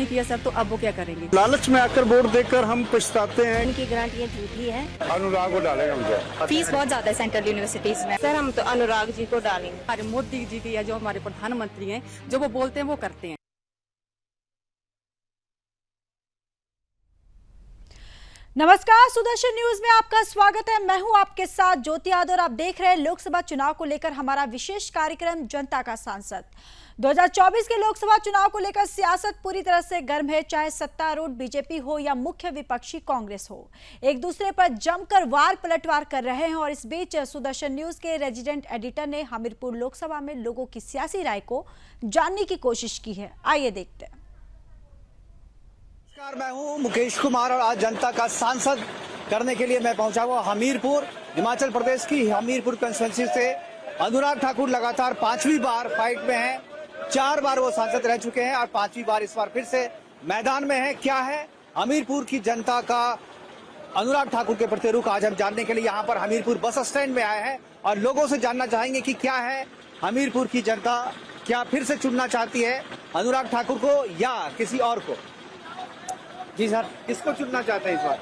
Guarantee है sir, तो अब वो क्या करेंगे? लालच में आकर वोट देकर हम पछताते हैं। इनकी गारंटियाँ झूठी है। अनुराग को डालेंगे हमसे। फीस बहुत ज्यादा है सेंट्रल यूनिवर्सिटीज में। सर हम तो अनुराग जी को डालेंगे। हमारे मोदी जी की या जो हमारे प्रधानमंत्री हैं, जो वो बोलते हैं वो करते हैं। नमस्कार, सुदर्शन न्यूज में आपका स्वागत है। मैं हूं आपके साथ ज्योति यादव और आप देख रहे हैं लोकसभा चुनाव को लेकर हमारा विशेष कार्यक्रम जनता का सांसद। 2024 के लोकसभा चुनाव को लेकर सियासत पूरी तरह से गर्म है, चाहे सत्तारूढ़ बीजेपी हो या मुख्य विपक्षी कांग्रेस हो। एक दूसरे पर जमकर वार पलटवार कर रहे हैं और इस बीच सुदर्शन न्यूज के रेजिडेंट एडिटर ने हमीरपुर लोकसभा में लोगों की सियासी राय को जानने की कोशिश की है। आइए देखते हैं। नमस्कार, मैं हूं मुकेश कुमार और आज जनता का सांसद करने के लिए मैं पहुंचा हुआ हमीरपुर, हिमाचल प्रदेश की हमीरपुर कंस्टिट्यूंसी से। अनुराग ठाकुर लगातार 5वीं बार फाइट में हैं। 4 बार वो सांसद रह चुके हैं और 5वीं बार इस बार फिर से मैदान में है। क्या है हमीरपुर की जनता का अनुराग ठाकुर के प्रति रुख, आज हम जानने के लिए यहाँ पर हमीरपुर बस स्टैंड में आए हैं और लोगों से जानना चाहेंगे कि क्या है हमीरपुर की जनता क्या फिर से चुनना चाहती है अनुराग ठाकुर को या किसी और को। जी सर, किसको चुनना चाहते हैं इस बार?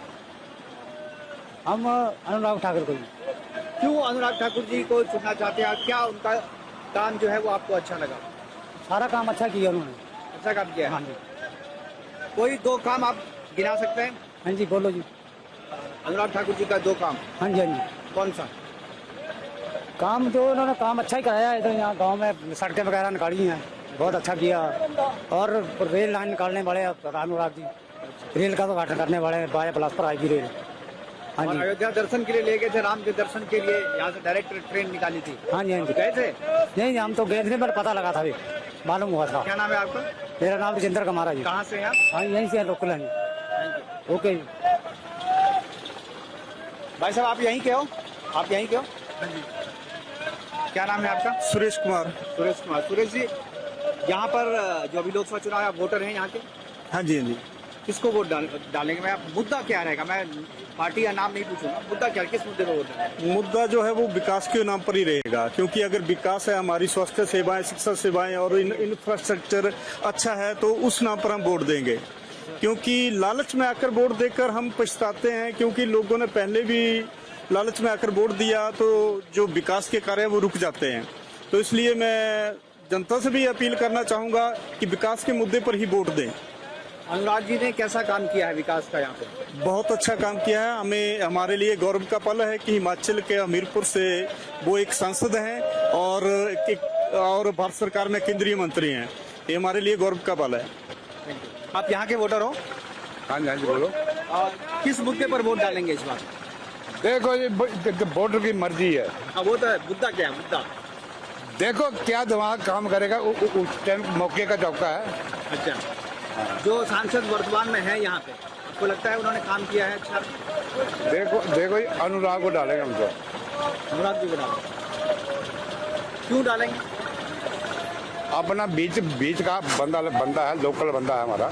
हम अनुराग ठाकुर को। क्यों अनुराग ठाकुर जी को चुनना चाहते हैं? क्या उनका काम जो है वो आपको अच्छा लगा? सारा काम अच्छा किया उन्होंने। अच्छा काम किया है। हाँ जी। कोई 2 काम आप गिना सकते हैं? हाँ जी, बोलो जी। अनुराग ठाकुर जी का 2 काम। हाँ जी, हाँ जी। कौन सा काम? जो उन्होंने काम अच्छा ही कराया है। तो यहाँ गांव में सड़कें वगैरह निकाली हैं, बहुत अच्छा किया। और रेल लाइन निकालने वाले अनुराग जी, रेल का उद्घाटन करने वाले हैं, बाया बिलासपुर आएगी रेल। हाँ और जी। अयोध्या दर्शन के लिए ले गए थे, राम के दर्शन के लिए यहाँ से डायरेक्ट ट्रेन निकाली थी। हाँ जी, हाँ जी। गए थे? नहीं, हम तो गए थे, पर पता लगा था, मालूम हुआ था। क्या नाम है आपका? मेरा नाम राजेंद्र कुमार है जी। कहाँ से हैं आप? हाँ, यहीं से लोकल है। ओके जी। भाई साहब आप यहीं के हो? आप यहीं के हो? हाँ जी। क्या नाम है आपका? सुरेश कुमार। सुरेश कुमार। सुरेश जी, यहाँ पर जो अभी लोकसभा चुनाव है, आप वोटर हैं यहाँ के? हाँ जी, हाँ जी। किसको वोट डालेंगे? मैं मुद्दा क्या रहेगा? मैं पार्टी का नाम नहीं पूछूंगा, मुद्दा क्या, किस मुद्दे पर वोट डालेंगे? मुद्दा जो है वो विकास के नाम पर ही रहेगा, क्योंकि अगर विकास है, हमारी स्वास्थ्य सेवाएं, शिक्षा सेवाएं और इंफ्रास्ट्रक्चर अच्छा है तो उस नाम पर हम वोट देंगे। क्योंकि लालच में आकर वोट देकर हम पछताते हैं, क्योंकि लोगों ने पहले भी लालच में आकर वोट दिया तो जो विकास के कार्य वो रुक जाते हैं। तो इसलिए मैं जनता से भी अपील करना चाहूंगा कि विकास के मुद्दे पर ही वोट दें। अनुराग जी ने कैसा काम किया है विकास का? यहाँ पे बहुत अच्छा काम किया है। हमें, हमारे लिए गौरव का पल है कि हिमाचल के हमीरपुर से वो एक सांसद हैं और भारत सरकार में केंद्रीय मंत्री हैं। ये हमारे लिए गौरव का पल है। आप यहाँ के वोटर हो? हाँ जी, हाँ जी, बोलो। और किस मुद्दे पर वोट डालेंगे इस बार? देखो ये वोटर की मर्जी है। हाँ, वो तो है। मुद्दा क्या है? मुद्दा देखो क्या दिमाग काम करेगा, उस टाइम मौके का चौका है। अच्छा, जो सांसद वर्तमान में है यहाँ पे, आपको लगता है उन्होंने काम किया है अच्छा? देखो ये अनुराग को डालेंगे हम तो। अनुराग जी को डालेंगे। क्यों डालेंगे? अपना बीच का बंदा है, लोकल बंदा है हमारा।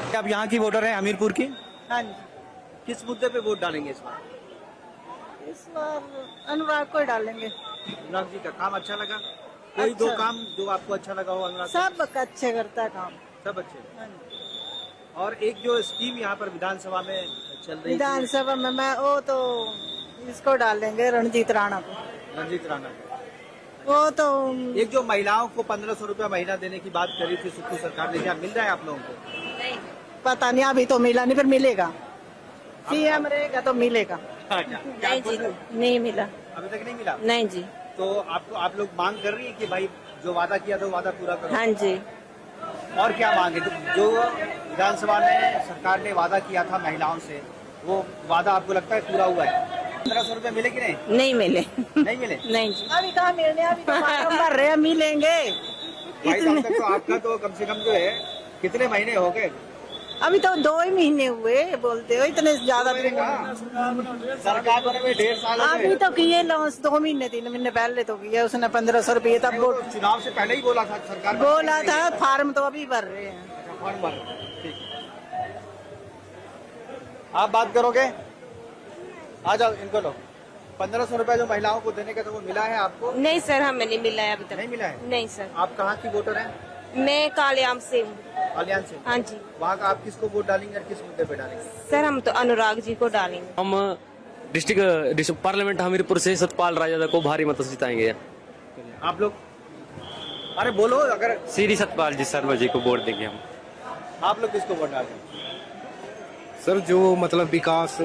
क्या आप यहाँ की वोटर हैं हमीरपुर की? हाँ जी। किस मुद्दे पे वोट डालेंगे इस बार? इस बार अनुराग को ही डालेंगे। अनुराग जी का काम अच्छा लगा? कोई अच्छा। 2 काम जो आपको अच्छा लगा हो अनुराग? सब अच्छे करता है काम। सब अच्छे। हाँ जी। और एक जो स्कीम यहाँ पर विधानसभा में चल रही थी, विधानसभा में मैं वो तो इसको डालेंगे, रणजीत राणा को। रणजीत राणा, वो तो एक जो महिलाओं को 1500 रुपया महीना देने की बात करी थी सुप्रीम सरकार ने, क्या मिल रहा है आप लोगों को? पता नहीं, अभी तो मिला नहीं, फिर मिलेगा। सीएम रहेगा तो मिलेगा। नहीं जी, नहीं मिला, अभी तक नहीं मिला। नहीं जी। तो आप लोग मांग कर रही है कि भाई जो वादा किया था वादा पूरा करो। हाँ जी। और क्या मांगे? जो विधानसभा में सरकार ने वादा किया था महिलाओं से, वो वादा आपको लगता है पूरा हुआ है? 1500 रुपए मिले कि नहीं? नहीं मिले। नहीं मिले? नहीं जी। अभी कहाँ मिलने, अभी तो भर रहे हैं, मिलेंगे। भाई साहब तक तो आपका तो कम से कम जो है कितने महीने हो गए? अभी तो 2 ही महीने हुए बोलते हो, इतने ज्यादा सरकार बने हुए 1.5 साल हो अभी गए। तो किए लॉस 2 महीने 3 महीने पहले तो किया उसने 1500 रुपये। तब वो चुनाव से पहले ही बोला था सरकार, बोला था, फार्म तो अभी भर रहे हैं। फॉर्म भर। ठीक, आप बात करोगे? आ जाओ, इनको लो। 1500 रुपए जो महिलाओं को देने का, तो वो मिला है आपको? नहीं सर, हमें नहीं मिला है अभी तक। नहीं मिला है? नहीं सर। आप कहाँ की वोटर हैं? मैं कालयाम से हूँ। कल्याण से। हाँ जी वहाँ का आप किसको वोट डालेंगे और किस मुद्दे पे डालेंगे? सर, हम तो अनुराग जी को डालेंगे। हम डिस्ट्रिक्ट पार्लियामेंट हमीरपुर से सतपाल राजा को भारी मत से जिताएंगे। आप लोग, अरे बोलो। अगर श्री सतपाल जी शर्मा जी को वोट देंगे हम। आप लोग किसको वोट डालेंगे? सर, जो मतलब विकास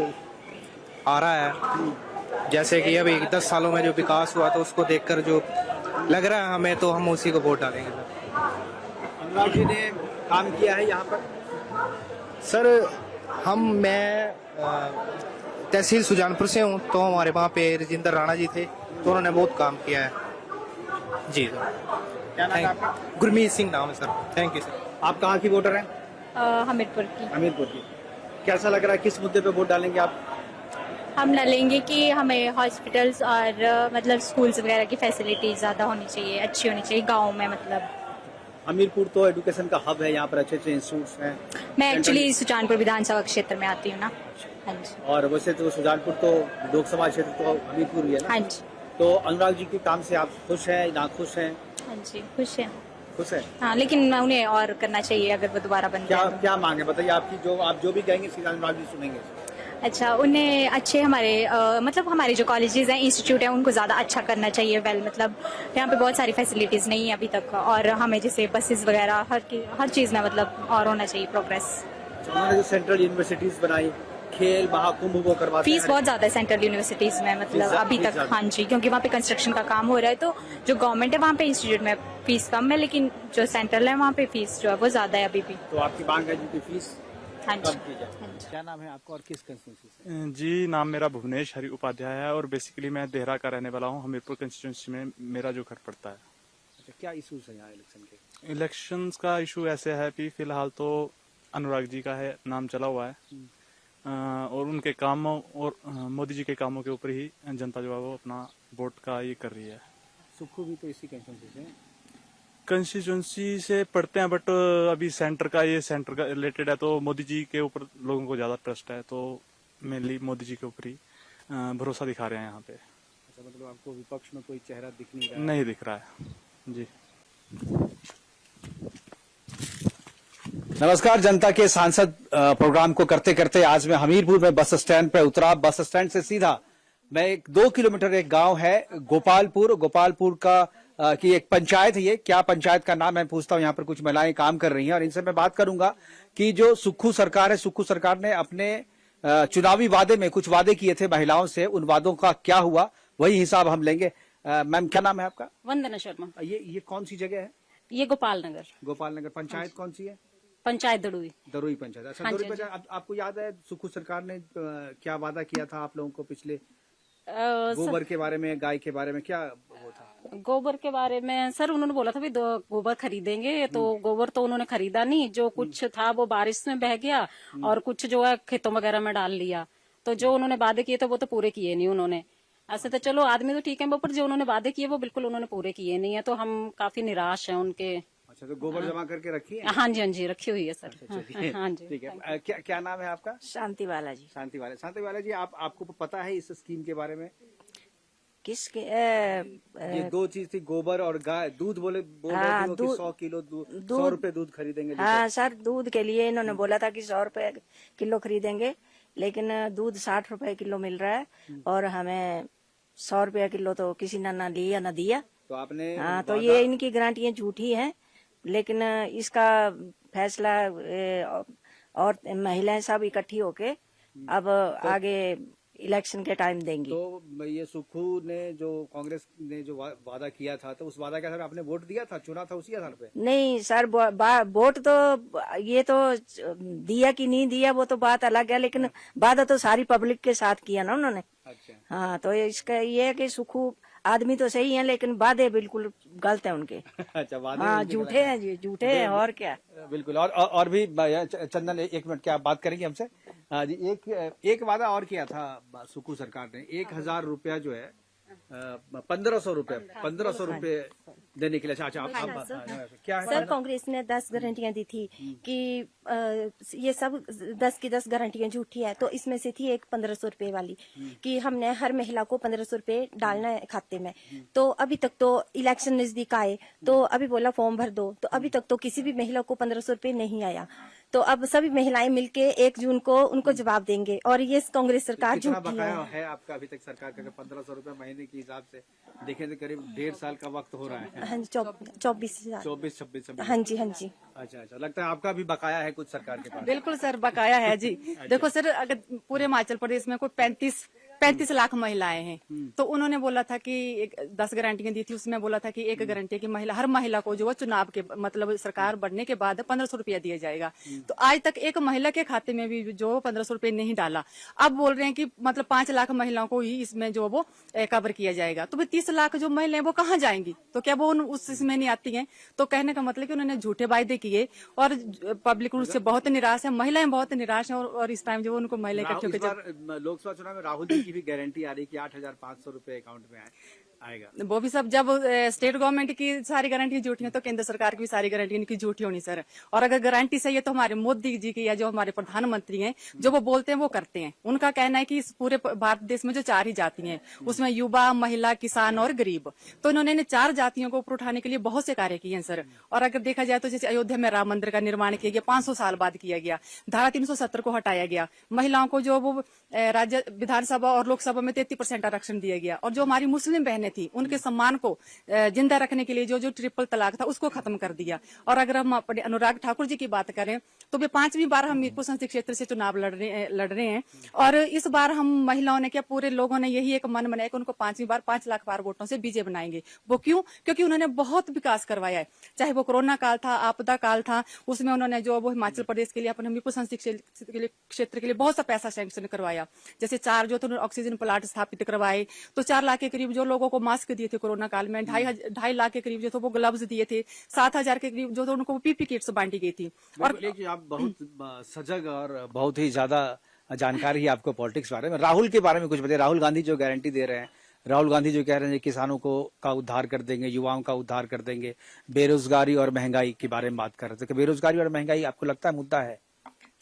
आ रहा है, जैसे कि अभी 10 सालों में जो विकास हुआ तो उसको देखकर जो लग रहा है हमें, तो हम उसी को वोट डालेंगे। अनुराग जी ने काम किया है यहाँ पर? सर, मैं तहसील सुजानपुर से हूँ, तो हमारे वहाँ पे राजेंद्र राणा जी थे, तो उन्होंने बहुत काम किया है जी सर। क्या नाम है आपका? गुरमीत सिंह नाम है सर। Thank you sir. आप कहाँ की वोटर हैं? हमीरपुर की। हमीरपुर की। कैसा लग रहा है, किस मुद्दे पे वोट डालेंगे आप? हम डालेंगे कि हमें हॉस्पिटल्स और मतलब स्कूल्स वगैरह की फैसिलिटी ज़्यादा होनी चाहिए, अच्छी होनी चाहिए गाँव में। मतलब हमीरपुर तो एजुकेशन का हब है, यहाँ पर अच्छे अच्छे इंस्टीट्यूट्स हैं। मैं एक्चुअली सुजानपुर विधानसभा क्षेत्र में आती हूँ ना। हाँ जी। और वैसे तो सुजानपुर तो लोकसभा क्षेत्र तो हमीरपुर ही है ना। हाँ जी। तो अनुराग जी के काम से आप खुश हैं, ना खुश हैं? हाँ जी, खुश है। खुश है। हाँ, लेकिन उन्हें और करना चाहिए अगर वो दोबारा बन क्या जाए तो। क्या मांगे बताइए आपकी, जो आप जो भी कहेंगे सीधा अनुराग जी सुनेंगे। अच्छा, उन्हें अच्छे हमारे मतलब हमारे जो कॉलेजेस हैं, इंस्टीट्यूट हैं, उनको ज़्यादा अच्छा करना चाहिए। वेल मतलब यहाँ पे बहुत सारी फैसिलिटीज़ नहीं है अभी तक, और हमें जैसे बसेस वगैरह हर चीज़ में मतलब और होना चाहिए प्रोग्रेस। उन्होंने जो सेंट्रल यूनिवर्सिटीज बनाई, खेल महाकुंभ वो करवाते हैं। फीस बहुत ज़्यादा है सेंट्रल यूनिवर्सिटीज़ में, मतलब अभी तक। हाँ जी, क्योंकि वहाँ पे कंस्ट्रक्शन का काम हो रहा है, तो जो गवर्नमेंट है वहाँ पे इंस्टीट्यूट में फीस कम है, लेकिन जो सेंट्रल है वहाँ पे फीस जो है वो ज़्यादा है अभी भी। तो आपकी मांग है जिनकी फीस हाँ जी। कम की जाए। क्या नाम है आपका और किस कंस्टिट्यूंसी से? जी, नाम मेरा भुवनेश हरि उपाध्याय है और बेसिकली मैं देहरा का रहने वाला हूँ। हमीरपुर कंस्टिट्यूंसी में मेरा जो घर पड़ता है। अच्छा, क्या इशूज है यहाँ इलेक्शन के? इलेक्शंस का इशू ऐसे है कि फिलहाल तो अनुराग जी का है, नाम चला हुआ है, और उनके कामों और मोदी जी के कामों के ऊपर ही जनता जो है वो अपना वोट का ये कर रही है। सुक्खू भी तो इसी कंस्टिट्यूंसी से कंस्टिट्यूंसी से पढ़ते हैं, बट अभी सेंटर का रिलेटेड है, तो मोदी जी के ऊपर लोगों को ज्यादा ट्रस्ट है, तो मेनली मोदी जी के ऊपर ही भरोसा दिखा रहे हैं यहाँ पे। अच्छा, मतलब आपको विपक्ष में कोई चेहरा दिख नहीं रहा? नहीं दिख रहा है जी। नमस्कार, जनता के सांसद प्रोग्राम को करते करते आज मैं हमीरपुर में बस स्टैंड पर उतरा। बस स्टैंड से सीधा मैं 2 किलोमीटर एक गांव है गोपालपुर का की एक पंचायत है। ये क्या पंचायत का नाम मैं पूछता हूँ। यहाँ पर कुछ महिलाएं काम कर रही हैं और इनसे मैं बात करूंगा कि जो सुक्खू सरकार है, सुक्खू सरकार ने अपने चुनावी वादे में कुछ वादे किए थे महिलाओं से, उन वादों का क्या हुआ वही हिसाब हम लेंगे। मैम, क्या नाम है आपका? वंदना शर्मा। ये कौन सी जगह है? ये गोपाल नगर पंचायत कौन सी है? पंचायत दड़ुई पंचायत। अच्छा, हाँ दड़ुई जी, पंचायत। आपको याद है सुक्खू सरकार ने क्या वादा किया था आप लोगों को पिछले? गोबर के बारे में, गाय के बारे में क्या वो था? गोबर के बारे में सर उन्होंने बोला था भी गोबर खरीदेंगे, तो गोबर तो उन्होंने खरीदा नहीं। जो कुछ था वो बारिश में बह गया और कुछ जो है खेतों वगैरह में डाल लिया। तो जो उन्होंने वादे किए थे वो तो पूरे किए नहीं उन्होंने। ऐसे तो चलो आदमी तो ठीक है, पर जो उन्होंने वादे किए वो बिल्कुल उन्होंने पूरे किए नहीं है, तो हम काफी निराश हैं उनके। अच्छा, तो गोबर जमा करके रखी है? हाँ जी, रखी हुई है सर। हाँ जी, ठीक है। क्या नाम है आपका? शांति वाला जी। शांति वाला जी, आपको पता है इस स्कीम के बारे में? किसके? ये 2 चीज थी, गोबर और गाय। दूध बोल रहे थे कि 100 किलो 100 रुपए दूध खरीदेंगे। हाँ सर, दूध के लिए इन्होंने बोला था कि 100 रुपए किलो खरीदेंगे, लेकिन दूध 60 रुपए किलो मिल रहा है और हमें 100 रुपया किलो तो किसी ने ना लिया ना दिया। तो आपने? हाँ, तो ये इनकी गारंटियां झूठी हैं, लेकिन इसका फैसला और महिलाएं सब इकट्ठी होके अब आगे इलेक्शन के टाइम देंगी। तो ये सुक्खू ने जो कांग्रेस ने जो वादा किया था, तो उस वादा के आधार आपने वोट दिया था, चुना था उसी आधार पे? नहीं सर, वोट तो ये तो दिया कि नहीं दिया वो तो बात अलग है, लेकिन वादा तो सारी पब्लिक के साथ किया ना उन्होंने। अच्छा। हाँ, तो इसका ये है कि सुक्खू आदमी तो सही है, लेकिन वादे बिल्कुल गलत है उनके। अच्छा, वादे? हाँ, झूठे हैं जी, झूठे हैं और क्या। बिल्कुल। और भी चंदन, 1 मिनट, क्या आप बात करेंगे हमसे? हाँ जी, एक वादा और किया था सुक्खू सरकार ने। 1000 रुपया जो है 1500 रुपए 1500 रुपए देने के लिए। अच्छा आप क्या है? सर कांग्रेस ने 10 गारंटियां दी थी कि ये सब 10 की 10 गारंटियां झूठी है, तो इसमें से थी एक 1500 रुपए वाली कि हमने हर महिला को 1500 रुपए डालना है खाते में। तो अभी तक तो इलेक्शन नजदीक आए तो अभी बोला फॉर्म भर दो, तो अभी तक तो किसी भी महिला को 1500 रुपए नहीं आया। तो अब सभी महिलाएं मिलके 1 जून को उनको जवाब देंगे और ये कांग्रेस सरकार झूठी है आपका अभी तक सरकार का 1500 रुपए महीने के हिसाब से देखें तो करीब 1.5 साल का वक्त हो रहा है। हाँ जी 24,000 24-26। हाँ जी हाँ जी। अच्छा लगता है आपका भी बकाया है कुछ सरकार के पास? बिल्कुल सर बकाया है जी। देखो सर अगर पूरे हिमाचल प्रदेश में कोई 35 लाख महिलाएं हैं, तो उन्होंने बोला था कि 10 गारंटियां दी थी, उसमें बोला था कि एक गारंटी की हर महिला को जो है चुनाव के मतलब सरकार बढ़ने के बाद 1500 रुपया दिया जाएगा। तो आज तक एक महिला के खाते में भी जो 1500 रुपये नहीं डाला। अब बोल रहे हैं कि मतलब 5 लाख महिलाओं को ही इसमें जो वो कवर किया जाएगा। तो 30 लाख जो महिलाएं वो कहाँ जाएंगी? तो क्या वो उस इसमें नहीं आती हैं? तो कहने का मतलब कि उन्होंने झूठे वायदे किए और पब्लिक उससे बहुत निराश है, महिलाएं बहुत निराश है। और इस टाइम जो उनको महिला लोकसभा चुनाव में राहुल जी की भी गारंटी आ रही कि 8,500 रुपए अकाउंट में आएगा। वो भी सब जब स्टेट गवर्नमेंट की सारी गारंटी झूठी है तो केंद्र सरकार की भी सारी गारंटी इनकी झूठी होनी सर। और अगर गारंटी सही है तो हमारे मोदी जी की या जो हमारे प्रधानमंत्री हैं जो वो बोलते हैं वो करते हैं। उनका कहना है कि इस पूरे भारत देश में जो 4 ही जाति हैं उसमें युवा, महिला, किसान और गरीब, तो इन्होंने 4 जातियों को ऊपर उठाने के लिए बहुत से कार्य किए हैं सर। और अगर देखा जाए तो जैसे अयोध्या में राम मंदिर का निर्माण किया गया, 500 साल बाद किया गया। धारा 370 को हटाया गया। महिलाओं को जो वो राज्य विधानसभा और लोकसभा में 33% आरक्षण दिया गया। और जो हमारी मुस्लिम बहनें थी उनके सम्मान को जिंदा रखने के लिए जो ट्रिपल तलाक था उसको खत्म कर दिया। और अगर हम अपने अनुराग ठाकुर जी की बात करें तो वे 5वीं बार हमीरपुर संसदीय क्षेत्र से चुनाव लड़ रहे हैं। और इस बार हम महिलाओं ने क्या पूरे लोगों ने यही एक मन बनाया कि उनको 5वीं बार 5 लाख पार वोटों से विजय बनाएंगे। वो क्यों? क्योंकि उन्होंने बहुत विकास करवाया है। चाहे वो कोरोना काल था, आपदा काल था, उसमें उन्होंने जो वो हिमाचल प्रदेश के लिए अपने हमीरपुर संसदीय क्षेत्र के लिए बहुत सा पैसा सैंक्शन करवाया। जैसे 4 जो तो ऑक्सीजन प्लांट स्थापित करवाए, तो 4 लाख के करीब जो लोगों को मास्क दिए थे कोरोना काल में, 2.5 लाख के करीब जो तो वो ग्लव्स दिए थे, 7,000 के करीब जो तो उनको पीपी किट्स बांटी गई थी। और आप बहुत सजग और बहुत ही ज्यादा जानकारी है आपको पॉलिटिक्स बारे में। राहुल के बारे में कुछ बताइए। राहुल गांधी जो गारंटी दे रहे हैं, राहुल गांधी जो कह रहे हैं किसानों का उद्धार कर देंगे, युवाओं का उद्धार कर देंगे, बेरोजगारी और महंगाई के बारे में बात कर रहे थे। बेरोजगारी और महंगाई आपको लगता है मुद्दा है?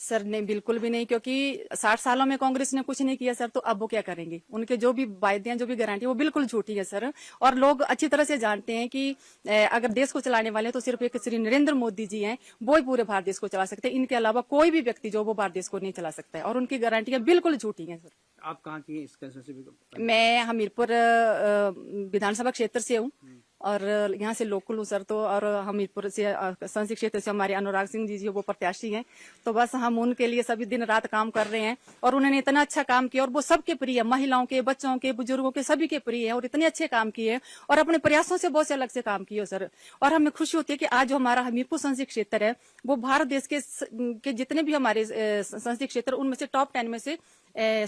सर नहीं, बिल्कुल भी नहीं, क्योंकि 60 सालों में कांग्रेस ने कुछ नहीं किया सर। तो अब वो क्या करेंगे? उनके जो भी वायदे हैं, जो भी गारंटी वो बिल्कुल झूठी है सर। और लोग अच्छी तरह से जानते हैं कि अगर देश को चलाने वाले तो सिर्फ एक श्री नरेंद्र मोदी जी हैं, वो ही पूरे भारत देश को चला सकते हैं। इनके अलावा कोई भी व्यक्ति जो वो भारत देश को नहीं चला सकता है। और उनकी गारंटियां बिल्कुल झूठी हैं सर। आप कहाँ की हैं? मैं हमीरपुर विधानसभा क्षेत्र से हूँ और यहाँ से लोकल हूँ सर। तो और हमीरपुर से संसदीय क्षेत्र से हमारे अनुराग सिंह जी वो प्रत्याशी हैं। तो बस हम उनके लिए सभी दिन रात काम कर रहे हैं। और उन्होंने इतना अच्छा काम किया और वो सबके प्रिय है, महिलाओं के, बच्चों के, बुजुर्गों के, सभी के प्रिय है। और इतने अच्छे काम किए और अपने प्रयासों से बहुत से अलग से काम किए सर। और हमें खुशी होती है कि आज जो हमारा हमीरपुर संसदीय क्षेत्र है वो भारत देश के जितने भी हमारे संसदीय क्षेत्र उनमें से टॉप 10 में से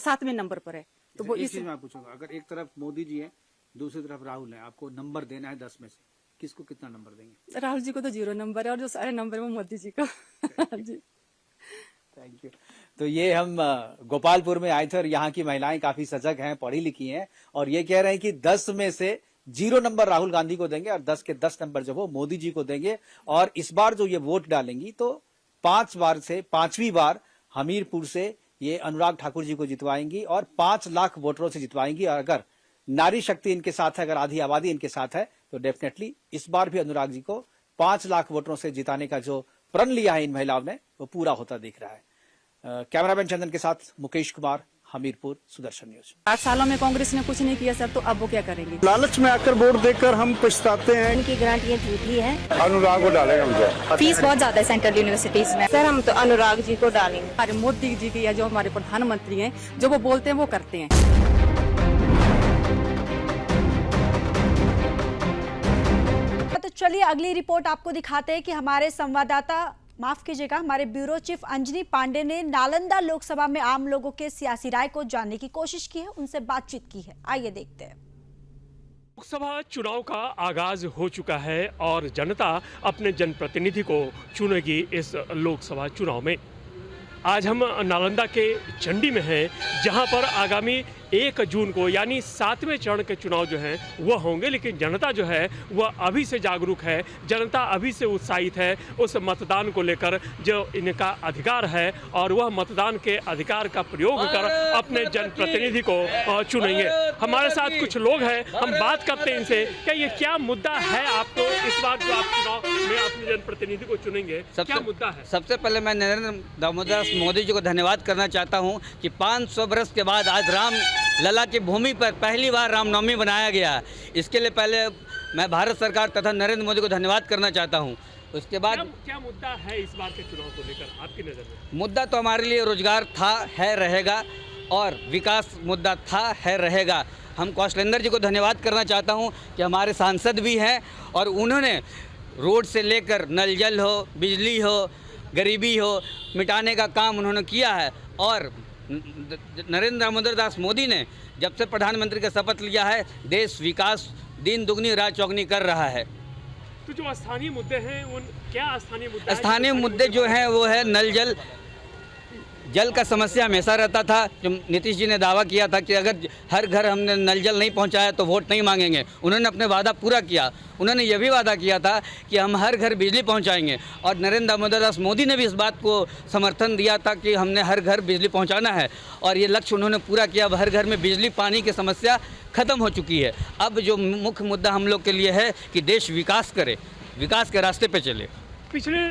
7वें नंबर पर है। तो वो इस चीज में पूछूंगा, अगर एक तरफ मोदी जी है, दूसरी तरफ राहुल है, आपको नंबर देना है 10 में से, किसको कितना नंबर देंगे? राहुल जी को तो 0 नंबर है और जो सारे नंबर है वो मोदी जी को। जी थैंक यू। तो ये हम गोपालपुर में आए थे और यहाँ की महिलाएं काफी सजग हैं, पढ़ी लिखी हैं और ये कह रहे हैं कि 10 में से 0 नंबर राहुल गांधी को देंगे और 10 के 10 नंबर जो वो मोदी जी को देंगे। और इस बार जो ये वोट डालेंगी तो 5 बार से 5वीं बार हमीरपुर से ये अनुराग ठाकुर जी को जितवाएंगी और 5 लाख वोटरों से जितवाएंगी। और अगर नारी शक्ति इनके साथ है, अगर आधी आबादी इनके साथ है, तो डेफिनेटली इस बार भी अनुराग जी को 5 लाख वोटरों से जिताने का जो प्रण लिया है इन महिलाओं ने वो पूरा होता दिख रहा है। कैमरामैन चंदन के साथ मुकेश कुमार, हमीरपुर, सुदर्शन न्यूज। 8 सालों में कांग्रेस ने कुछ नहीं किया सर। तो अब वो क्या करेंगे? लालच में आकर वोट देकर हम पछताते हैं। उनकी गारंटियां झूठी है। अनुराग को डालेंगे हमसे। फीस बहुत ज्यादा है सेंट्रल यूनिवर्सिटीज में। सर हम तो अनुराग जी को डालेंगे। हमारे मोदी जी की या जो हमारे प्रधानमंत्री हैं जो वो बोलते हैं वो करते हैं। तो चलिए अगली रिपोर्ट आपको दिखाते हैं कि हमारे संवाददाता, माफ कीजिएगा, हमारे ब्यूरो चीफ अंजनी पांडे ने नालंदा लोकसभा में आम लोगों के सियासी राय को जानने की कोशिश की है, उनसे बातचीत की है। आइए देखते हैं। लोकसभा चुनाव का आगाज हो चुका है और जनता अपने जनप्रतिनिधि को चुनेगी इस लोकसभा चुनाव में। आज हम नालंदा के चंडी में हैं, जहां पर आगामी 1 जून को यानी 7वें चरण के चुनाव जो हैं वह होंगे, लेकिन जनता जो है वह अभी से जागरूक है, जनता अभी से उत्साहित है उस मतदान को लेकर जो इनका अधिकार है, और वह मतदान के अधिकार का प्रयोग कर अपने जनप्रतिनिधि को चुनेंगे। हमारे साथ कुछ लोग हैं, हम बात करते हैं इनसे कि ये क्या मुद्दा है आपको इस बार जो आप चुनाव में अपने जनप्रतिनिधि को चुनेंगे, क्या मुद्दा है? सबसे पहले मैं नरेंद्र दामोदर मोदी जी को धन्यवाद करना चाहता हूं कि 500 वर्ष के बाद आज राम लला की भूमि पर पहली बार रामनवमी बनाया गया। इसके लिए पहले मैं भारत सरकार तथा नरेंद्र मोदी को धन्यवाद करना चाहता हूं। उसके बाद क्या मुद्दा है इस बार के चुनाव को लेकर आपकी नज़र में? मुद्दा तो हमारे लिए रोजगार था, है, रहेगा, और विकास मुद्दा था, है, रहेगा। हम कौशलेंद्र जी को धन्यवाद करना चाहता हूं कि हमारे सांसद भी हैं और उन्होंने रोड से लेकर नल जल हो, बिजली हो, गरीबी हो, मिटाने का काम उन्होंने किया है। और नरेंद्र दामोदर दास मोदी ने जब से प्रधानमंत्री का शपथ लिया है, देश विकास दिन दुगनी रात चौगनी कर रहा है। तो जो स्थानीय मुद्दे हैं उन क्या स्थानीय मुद्दे? स्थानीय मुद्दे जो हैं वो है नल जल का समस्या हमेशा रहता था। जो नीतीश जी ने दावा किया था कि अगर हर घर हमने नल जल नहीं पहुंचाया तो वोट नहीं मांगेंगे, उन्होंने अपने वादा पूरा किया। उन्होंने ये भी वादा किया था कि हम हर घर बिजली पहुंचाएंगे, और नरेंद्र दामोदर दास मोदी ने भी इस बात को समर्थन दिया था कि हमने हर घर बिजली पहुंचाना है, और ये लक्ष्य उन्होंने पूरा किया। अब हर घर में बिजली पानी की समस्या खत्म हो चुकी है। अब जो मुख्य मुद्दा हम लोग के लिए है कि देश विकास करे, विकास के रास्ते पे चले। पिछले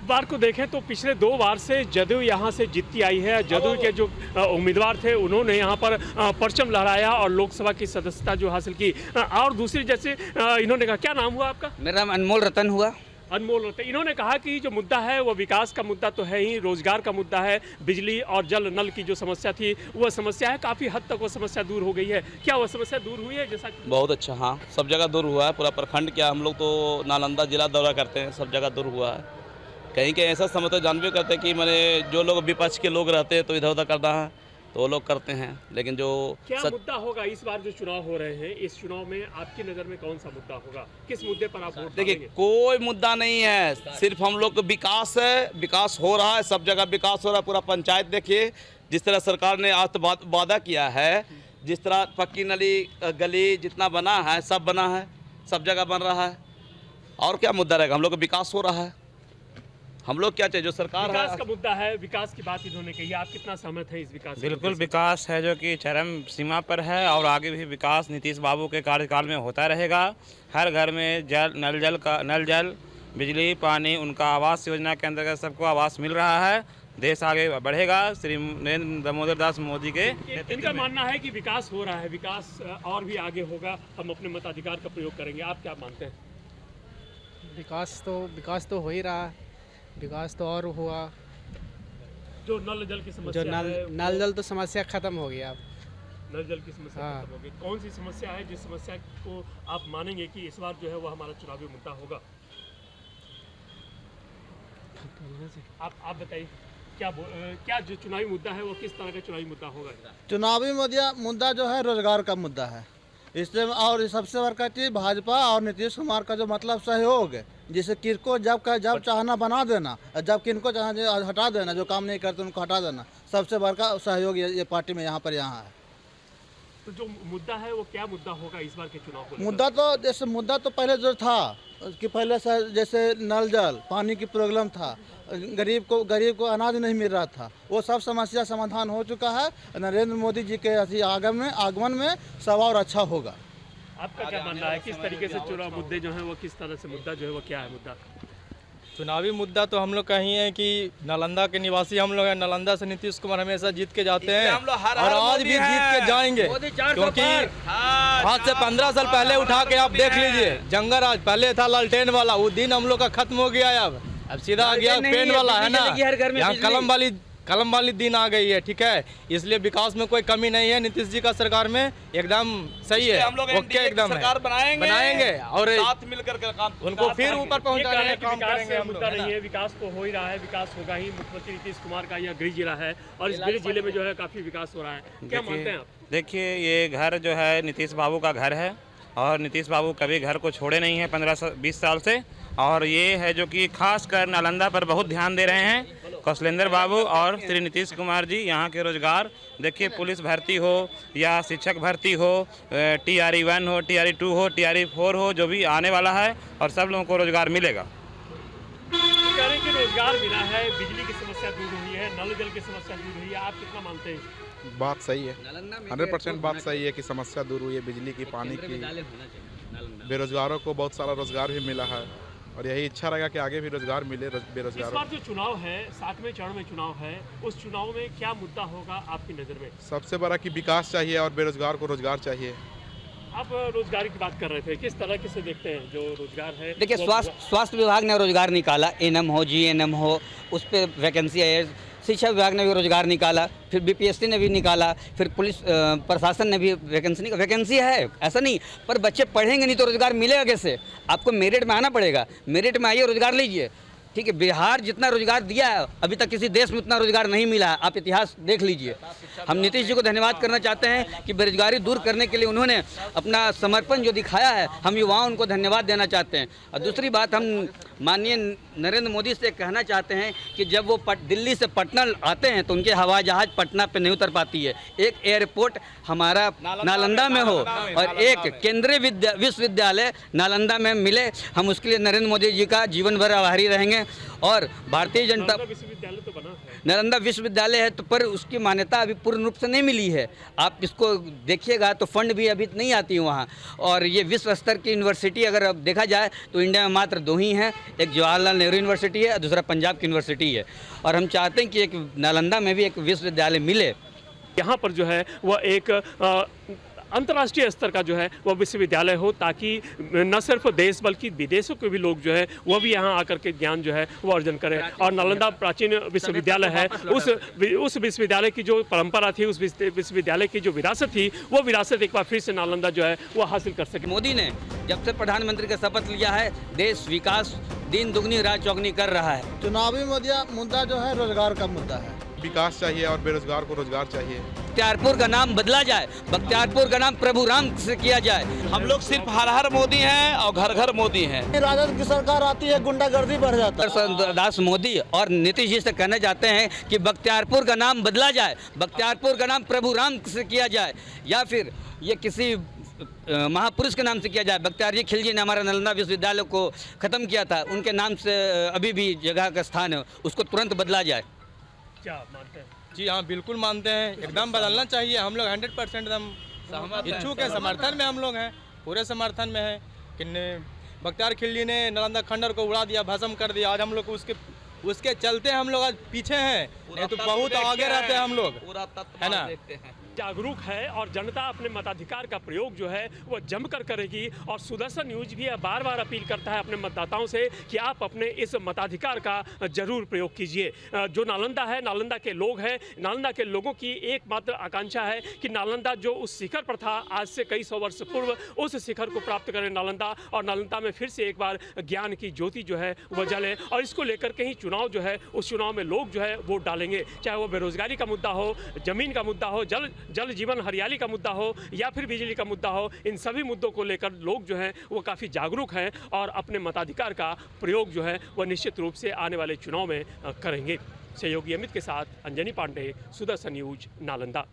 बार को देखें तो पिछले 2 बार से जदयू यहाँ से जीतती आई है। जदयू के जो उम्मीदवार थे उन्होंने यहाँ पर परचम लहराया और लोकसभा की सदस्यता जो हासिल की। और दूसरी जैसे इन्होंने कहा, क्या नाम हुआ आपका? मेरा नाम अनमोल रतन हुआ। अनमोल रतन। इन्होंने कहा कि जो मुद्दा है वो विकास का मुद्दा तो है ही, रोजगार का मुद्दा है, बिजली और जल नल की जो समस्या थी वह समस्या है, काफ़ी हद तक वो समस्या दूर हो गई है। क्या वह समस्या दूर हुई है? जैसा बहुत अच्छा, हाँ, सब जगह दूर हुआ है। पूरा प्रखंड क्या, हम लोग तो नालंदा जिला दौरा करते हैं, सब जगह दूर हुआ है। कहीं कहीं ऐसा समय तो जानबे करते हैं कि मैंने जो लोग विपक्ष के लोग रहते हैं तो इधर उधर करना है तो वो लोग करते हैं, लेकिन जो क्या मुद्दा होगा इस बार जो चुनाव हो रहे हैं, इस चुनाव में आपकी नज़र में कौन सा मुद्दा होगा? किस मुद्दे पर आप वोट देखिए, डालेंगे? कोई मुद्दा नहीं है, सिर्फ हम लोग को विकास है। विकास हो रहा है, सब जगह विकास हो रहा है। पूरा पंचायत देखिए, जिस तरह सरकार ने आज वादा किया है, जिस तरह पक्की नली गली जितना बना है सब बना है, सब जगह बन रहा है। और क्या मुद्दा रहेगा? हम लोग का विकास हो रहा है। हम लोग क्या चाहिए, जो सरकार है। विकास का मुद्दा है, विकास की बात इन्होंने कही, आप कितना सहमत हैं इस विकास? बिल्कुल, विकास है जो कि चरम सीमा पर है, और आगे भी विकास नीतीश बाबू के कार्यकाल में होता रहेगा। हर घर में नल जल बिजली पानी, उनका आवास योजना के अंतर्गत सबको आवास मिल रहा है। देश आगे बढ़ेगा श्री नरेंद्र दामोदर दास मोदी के। इनका मानना है कि विकास हो रहा है, विकास और भी आगे होगा, हम अपने मताधिकार का प्रयोग करेंगे। आप क्या मानते हैं? विकास तो हो ही रहा है, विकास तो और हुआ। जो नल जल की समस्या, नल जल तो समस्या खत्म हो गया। अब नल जल की समस्या खत्म हो गई। कौन सी समस्या है जिस समस्या को आप मानेंगे कि इस बार जो है वो हमारा चुनावी मुद्दा होगा? आप बताइए, क्या जो चुनावी मुद्दा है वो किस तरह का चुनावी मुद्दा होगा? चुनावी मुद्दा जो है रोजगार का मुद्दा है। इससे और सबसे बड़का चीज भाजपा और नीतीश कुमार का जो मतलब सहयोग है, जिसे किनको जब चाहना बना देना, जब किनको चाहना हटा देना, जो काम नहीं करते उनको हटा देना, सबसे बड़का सहयोग ये पार्टी में यहाँ है। तो जो मुद्दा है वो क्या मुद्दा होगा इस बार के चुनाव को? मुद्दा तो पहले जो था कि पहले जैसे नल जल पानी की प्रॉब्लम था, गरीब को अनाज नहीं मिल रहा था, वो सब समस्या समाधान हो चुका है। नरेंद्र मोदी जी के आगमन में सब और अच्छा होगा। आपका क्या मानना है, किस तरीके से चुनाव मुद्दे जो है वो किस तरह से मुद्दा जो है वो क्या है मुद्दा? चुनावी मुद्दा तो हम लोग का ही है कि नालंदा के निवासी हम लोग हैं। नालंदा से नीतीश कुमार हमेशा जीत के जाते हैं और आज भी जीत के जाएंगे, क्योंकि आज से 15 साल पहले उठा के आप देख लीजिए, जंगल राज पहले था लालटेन वाला, वो दिन हम लोग का खत्म हो गया है। अब सीधा आ गया पेन वाला, है ना, यहाँ कलम वाली दिन आ गई है। ठीक है, इसलिए विकास में कोई कमी नहीं है। नीतीश जी का सरकार में एकदम सही है, ओके, एकदम सरकार बनाएंगे और साथ मिलकर काम, उनको फिर ऊपर पहुंचाने का काम करेंगे। हम मुद्दा नहीं है, विकास तो हो ही रहा है, विकास होगा ही। मुख्यमंत्री नीतीश कुमार का यह गृह जिला है और इस गृह जिले में जो है काफी विकास हो रहा है। क्या मानते हैं आप? देखिए, ये घर जो है नीतीश बाबू का घर है, और नीतीश बाबू कभी घर को छोड़े नहीं है 15-20 साल से, और ये है जो कि खासकर नालंदा पर बहुत ध्यान दे रहे हैं कौशलेंद्र बाबू और श्री नीतीश कुमार जी। यहाँ के रोजगार देखिए, पुलिस भर्ती हो या शिक्षक भर्ती हो, TRE 1 हो, TRE 2 हो, TRE 4 हो, जो भी आने वाला है और सब लोगों को रोजगार मिलेगा। कि रोजगार मिला है, बिजली की समस्या दूर हुई है, नल जल की समस्या दूर हुई है, आप कितना मानते हैं? बात सही है, 100% बात सही है कि समस्या दूर हुई है, बिजली की, पानी की, बेरोजगारों को बहुत सारा रोजगार भी मिला है और यही इच्छा रहेगा कि आगे भी रोजगार मिले बेरोजगारों। इस बार जो चुनाव है, 7वें चरण में चुनाव है, उस चुनाव में क्या मुद्दा होगा आपकी नज़र में? सबसे बड़ा कि विकास चाहिए और बेरोजगार को रोजगार चाहिए। आप रोजगार की बात कर रहे थे, किस तरह से देखते हैं जो रोजगार है? देखिए, स्वास्थ्य विभाग ने रोजगार निकाला, एनएम हो, जीएनएम हो, उस पर वैकेंसी है। शिक्षा विभाग ने भी रोजगार निकाला, फिर बीपीएससी ने भी निकाला, फिर पुलिस प्रशासन ने भी वैकेंसी है, ऐसा नहीं। पर बच्चे पढ़ेंगे नहीं तो रोजगार मिलेगा कैसे? आपको मेरिट में आना पड़ेगा, मेरिट में आइए, रोजगार लीजिए। ठीक है, बिहार जितना रोजगार दिया है अभी तक किसी देश में उतना रोजगार नहीं मिला है, आप इतिहास देख लीजिए। हम नीतीश जी को धन्यवाद करना चाहते हैं कि बेरोजगारी दूर करने के लिए उन्होंने अपना समर्पण जो दिखाया है, हम युवाओं उनको धन्यवाद देना चाहते हैं। और दूसरी बात, हम माननीय नरेंद्र मोदी से कहना चाहते हैं कि जब वो दिल्ली से पटना आते हैं तो उनके हवाई जहाज पटना पे नहीं उतर पाती है। एक एयरपोर्ट हमारा नालंदा में हो और एक केंद्रीय विश्वविद्यालय नालंदा में मिले, हम उसके लिए नरेंद्र मोदी जी का जीवन भर आभारी रहेंगे। और भारतीय जनता विश्वविद्यालय तो बना है, नालंदा विश्वविद्यालय है, तो पर उसकी मान्यता अभी पूर्ण रूप से नहीं मिली है। आप इसको देखिएगा तो फंड भी अभी नहीं आती है वहाँ। और ये विश्व स्तर की यूनिवर्सिटी अगर अब देखा जाए तो इंडिया में मात्र 2 ही हैं, एक जवाहरलाल नेहरू यूनिवर्सिटी है और दूसरा पंजाब की यूनिवर्सिटी है। और हम चाहते हैं कि एक नालंदा में भी एक विश्वविद्यालय मिले। यहाँ पर जो है वह एक अंतर्राष्ट्रीय स्तर का जो है वह विश्वविद्यालय हो, ताकि न सिर्फ देश बल्कि विदेशों के भी लोग जो है वह भी यहाँ आकर के ज्ञान जो है वो अर्जन करें। और नालंदा प्राचीन विश्वविद्यालय है, उस विश्वविद्यालय की जो परंपरा थी, उस विश्वविद्यालय की जो विरासत थी, वो विरासत एक बार फिर से नालंदा जो है वो हासिल कर सके। मोदी ने जब से प्रधानमंत्री का शपथ लिया है, देश विकास दिन दुगनी रात चौगनी कर रहा है। चुनावी मुद्दा जो है रोजगार का मुद्दा है। विकास चाहिए और बेरोजगार को रोजगार चाहिए। बख्तियारपुर का नाम बदला जाए, बख्तियारपुर का नाम प्रभु राम से किया जाए। हम लोग सिर्फ हर हर मोदी हैं और घर घर मोदी हैं। राजद की सरकार आती है, गुंडागर्दी बढ़ जाता है। दास मोदी और नीतीश जी से कहना चाहते हैं कि बख्तियारपुर का नाम बदला जाए, बख्तियारपुर का नाम प्रभु राम से किया जाए, या फिर ये किसी महापुरुष के नाम से किया जाए। बख्तियार जी खिलजी ने हमारा नालंदा विश्वविद्यालय को ख़त्म किया था, उनके नाम से अभी भी जगह का स्थान है, उसको तुरंत बदला जाए। क्या मानते हैं? जी हाँ, बिल्कुल मानते हैं, एकदम बदलना चाहिए। हम लोग 100% हम इच्छुक हैं, समर्थन में हम लोग हैं, पूरे समर्थन में हैं। कि बख्तियार खिलजी ने नालंदा खंडर को उड़ा दिया, भस्म कर दिया। आज हम लोग उसके चलते हम लोग आज पीछे हैं, नहीं तो बहुत आगे रहते हैं हम लोग, है ना। जागरूक है और जनता अपने मताधिकार का प्रयोग जो है वो जमकर करेगी। और सुदर्शन न्यूज भी बार बार अपील करता है अपने मतदाताओं से कि आप अपने इस मताधिकार का जरूर प्रयोग कीजिए। जो नालंदा है, नालंदा के लोग हैं, नालंदा के लोगों की एकमात्र आकांक्षा है कि नालंदा जो उस शिखर पर था आज से कई सौ वर्ष पूर्व, उस शिखर को प्राप्त करे नालंदा, और नालंदा में फिर से एक बार ज्ञान की ज्योति जो है वह जले। और इसको लेकर के ही चुनाव जो है, उस चुनाव में लोग जो है वोट डालेंगे, चाहे वो बेरोजगारी का मुद्दा हो, जमीन का मुद्दा हो, जल जीवन हरियाली का मुद्दा हो, या फिर बिजली का मुद्दा हो। इन सभी मुद्दों को लेकर लोग जो हैं वो काफ़ी जागरूक हैं और अपने मताधिकार का प्रयोग जो है वह निश्चित रूप से आने वाले चुनाव में करेंगे। सहयोगी अमित के साथ अंजनी पांडे, सुदर्शन न्यूज, नालंदा।